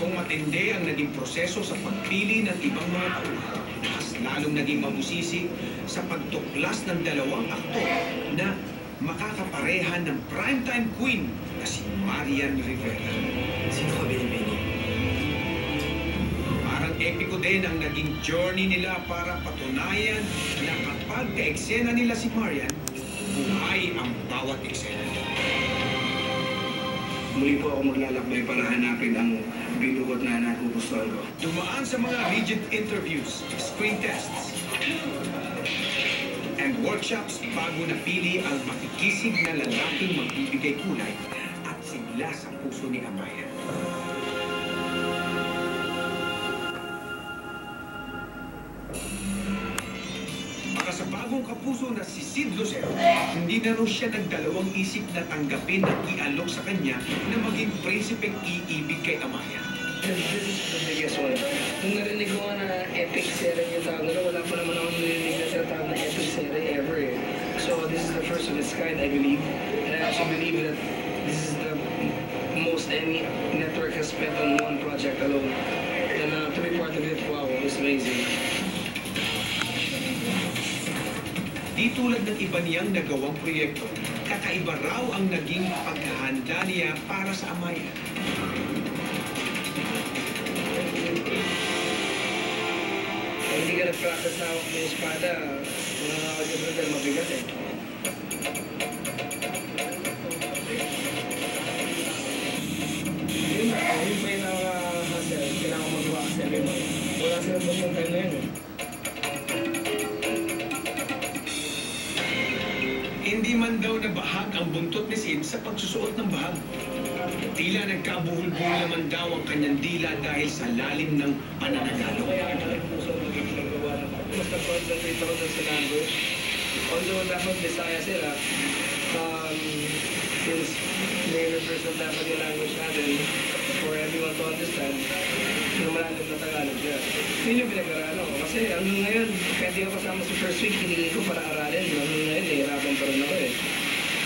Kung matindi ang naging proseso sa pagpili ng ibang mga tauhan, mas lalong naging mabusisi sa pagtuklas ng dalawang aktor na makakaparehan ng primetime queen na si Marian Rivera. Sino ka binibini? Parang epiko din ang naging journey nila para patunayan na kapag ka-eksena nila si Marian, buhay ang bawat eksena. Muli po ako maglalakbay para hanapin ang binugot na nagugustuhan ko. Dumaan sa mga rigid interviews, screen tests, and workshops bago napili ang makikisig na lalaking magbibigay kulay at sigla sa puso ni Amaya. Para sa bagong kapuso na si Sid Lucero, hindi na rin siya nagdalawang isip na tanggapin at ialok sa kanya na maging prinsipeng iibig kay Amaya. This is the biggest one. Nung narinig ko nga na epic series yung tawag na, wala pa naman ako narinig na tinatawag na epic series ever eh. So this is the first of its kind, I believe. And I also believe that this is the most any network has spent on one project alone. And to be part of it, wow, it's amazing. Di tulad ng iba niyang nagawang proyekto, kakaiba raw ang naging paghahanda niya para sa Amaya. Kung hindi ka nag-practice na hawak mo yung espada, mga nakakagabradal mabigat eh. Yun pa yung nakaka-hassle, kailangan mag-waxel yun. Wala silang bastong time na yun eh. Hindi man daw nabahag ang buntot ni Sid sa pagsusuot ng bahag. Tila nagkabuhol-buhol naman daw ang kanyang dila dahil sa lalim ng pananagalo. Kaya nagpuso nagawa ng mas na-concentrate ako sa language. Although dapat Bisaya sila, since may represent dapat yung language natin for everyone to understand, yung malalim na Tagalog siya. Yun yung pinag-aralan ko. Kasi hanggang ngayon, kahit di ako kasama sa first week, hiningin ko para aralin. Hanggang ngayon, nahihirapan pa rin ako eh.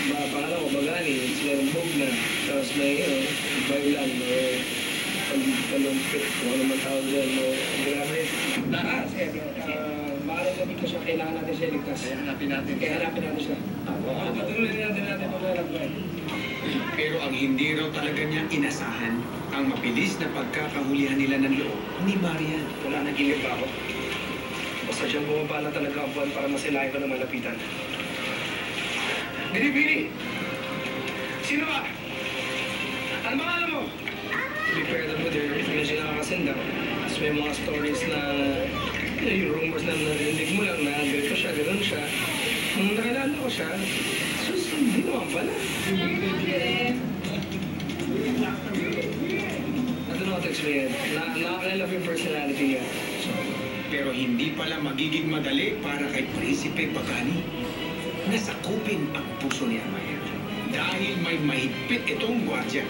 Pangalan ko, Bagani, merong bog na. Tapos may, bailan, palumpit, kung ano man tawag dyan, grabe. Lakas, maaaring gabi ko siya, kailangan natin siya ligtas. Kaya hanapin natin siya. Patuloy natin maglalakbay. Pero ang hindi raw talaga niya inasahan, ang mabilis na pagkakahulihan nila ng loob ni Marian. Wala nag-inip pa ako. Basta dyan bumaba na talaga ang buwan para masilayan ko na malapitan. Bini! Sino ka? Ano ba alam mo? To be fair naman, medyo nakakasinda. Tapos may mga stories na yung rumors na narinig mo lang na ganito siya, gano'n siya. Nung nakilala ko siya, sus, hindi naman pala. I don't know how to explain it. Nakakilala yung personality niya. Pero hindi pala magiging madali para kay Prinsipe Bagani. Nasakupin ang puso ni Amaya dahil may mahigpit itong gwardya